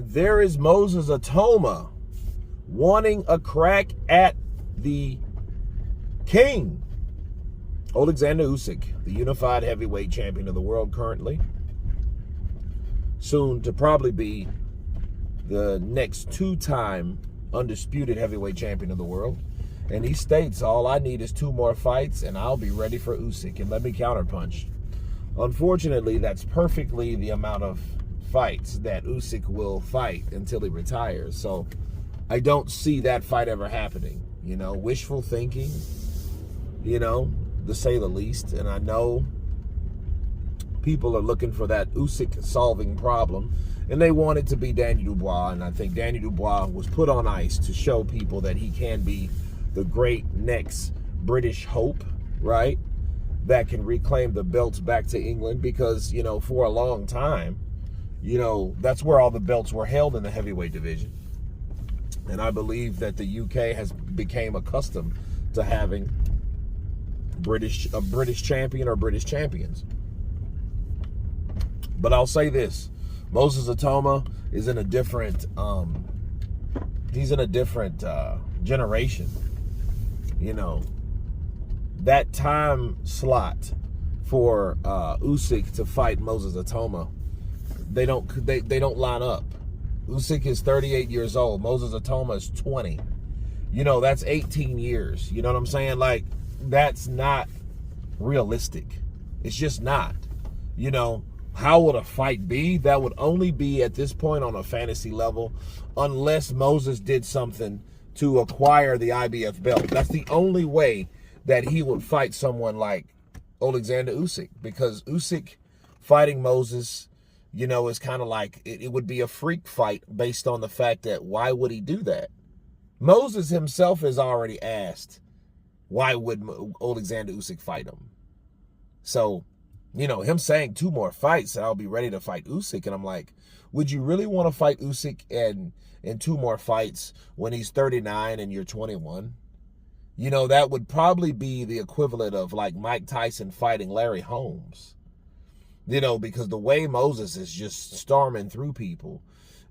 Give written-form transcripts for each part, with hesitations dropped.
there is Moses Itauma wanting a crack at the king, Oleksandr Usyk, the unified heavyweight champion of the world currently, soon to probably be the next two-time undisputed heavyweight champion of the world. And he states, all I need is 2 more fights and I'll be ready for Usyk, and let me counterpunch. Unfortunately, that's perfectly the amount of fights that Usyk will fight until he retires. So I don't see that fight ever happening. You know, wishful thinking, you know, to say the least. And I know people are looking for that Usyk solving problem, and they want it to be Daniel Dubois. And I think Daniel Dubois was put on ice to show people that he can be the great next British hope, right? That can reclaim the belts back to England, because, you know, for a long time, you know, that's where all the belts were held in the heavyweight division. And I believe that the UK has became accustomed to having a British champion or British champions. But I'll say this, Moses Itauma is in a different, he's in a different generation. You know, that time slot for Usyk to fight Moses Itauma, they don't line up. Usyk is 38 years old. Moses Itauma is 20. You know, that's 18 years. You know what I'm saying? Like, that's not realistic. It's just not. You know, how would a fight be? That would only be at this point on a fantasy level, unless Moses did something to acquire the IBF belt. That's the only way that he would fight someone like Oleksandr Usyk, because Usyk fighting Moses, you know, is kind of like, it would be a freak fight based on the fact that why would he do that? Moses himself has already asked, why would Oleksandr Usyk fight him? So, you know, him saying 2 more fights and I'll be ready to fight Usyk, and I'm like, would you really want to fight Usyk in 2 more fights when he's 39 and you're 21? You know, that would probably be the equivalent of like Mike Tyson fighting Larry Holmes. You know, because the way Moses is just storming through people,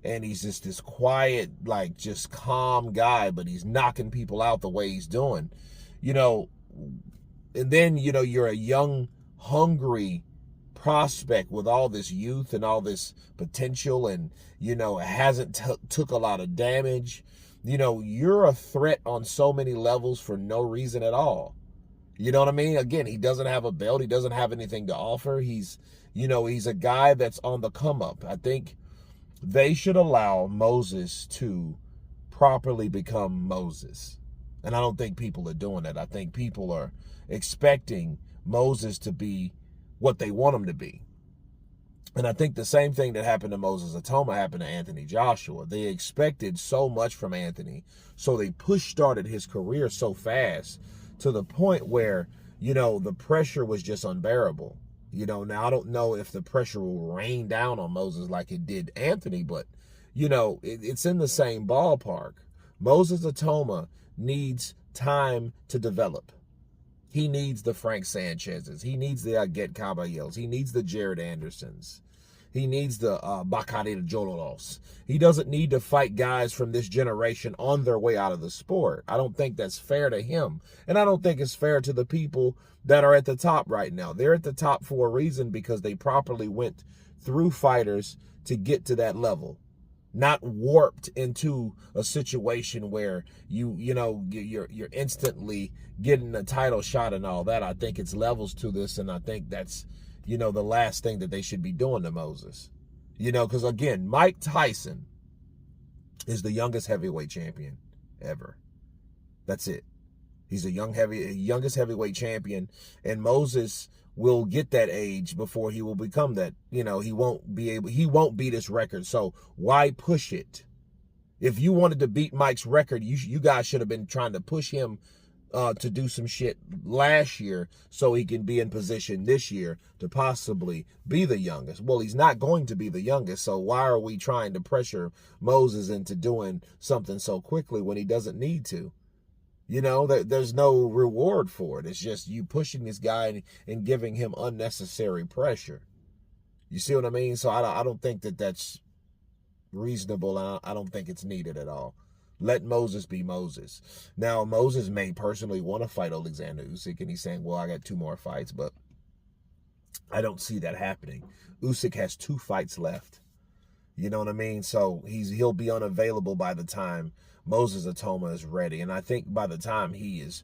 and he's just this quiet, like just calm guy, but he's knocking people out the way he's doing. You know, and then, you know, you're a young, hungry prospect with all this youth and all this potential, and, you know, it hasn't took a lot of damage. You know, you're a threat on so many levels for no reason at all. You know what I mean? Again, he doesn't have a belt. He doesn't have anything to offer. He's, you know, he's a guy that's on the come up. I think they should allow Moses to properly become Moses. And I don't think people are doing that. I think people are expecting Moses to be what they want him to be. And I think the same thing that happened to Moses Itauma happened to Anthony Joshua. They expected so much from Anthony, so they started his career so fast to the point where, you know, the pressure was just unbearable. You know, now I don't know if the pressure will rain down on Moses like it did Anthony, but, you know, it's in the same ballpark. Moses Itauma needs time to develop. He needs the Frank Sanchez's. He needs the Aguet Caballeros. He needs the Jared Andersons. He needs the Bacare Jololos. He doesn't need to fight guys from this generation on their way out of the sport. I don't think that's fair to him. And I don't think it's fair to the people that are at the top right now. They're at the top for a reason, because they properly went through fighters to get to that level. Not warped into a situation where you're instantly getting a title shot and all that. I think it's levels to this, and I think that's, you know, the last thing that they should be doing to Moses. You know, because again, Mike Tyson is the youngest heavyweight champion ever. That's it. He's the youngest heavyweight champion, and Moses will get that age before he will become that. You know, he won't beat his record. So why push it? If you wanted to beat Mike's record, you guys should have been trying to push him to do some shit last year so he can be in position this year to possibly be the youngest. Well, he's not going to be the youngest, so why are we trying to pressure Moses into doing something so quickly when he doesn't need to? You know, there's no reward for it. It's just you pushing this guy and giving him unnecessary pressure. You see what I mean? So I don't think that's reasonable. I don't think it's needed at all. Let Moses be Moses. Now, Moses may personally want to fight Oleksandr Usyk, and he's saying, well, I got 2 more fights, but I don't see that happening. Usyk has 2 fights left. You know what I mean? So he'll be unavailable by the time Moses Itauma is ready. And I think by the time he is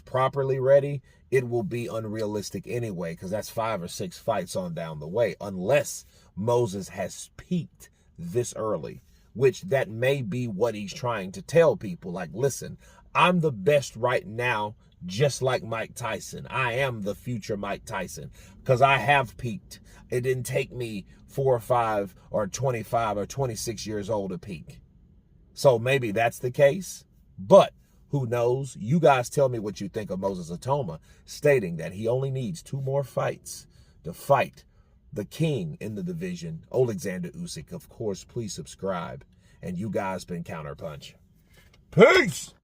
properly ready, it will be unrealistic anyway, because that's 5 or 6 fights on down the way, unless Moses has peaked this early, which that may be what he's trying to tell people. Like, listen, I'm the best right now, just like Mike Tyson. I am the future Mike Tyson, because I have peaked. It didn't take me 4 or 5 or 25 or 26 years old to peak. So maybe that's the case, but who knows? You guys tell me what you think of Moses Itauma, stating that he only needs 2 more fights to fight the king in the division, Oleksandr Usyk. Of course, please subscribe. And you guys been Counterpunch. Peace!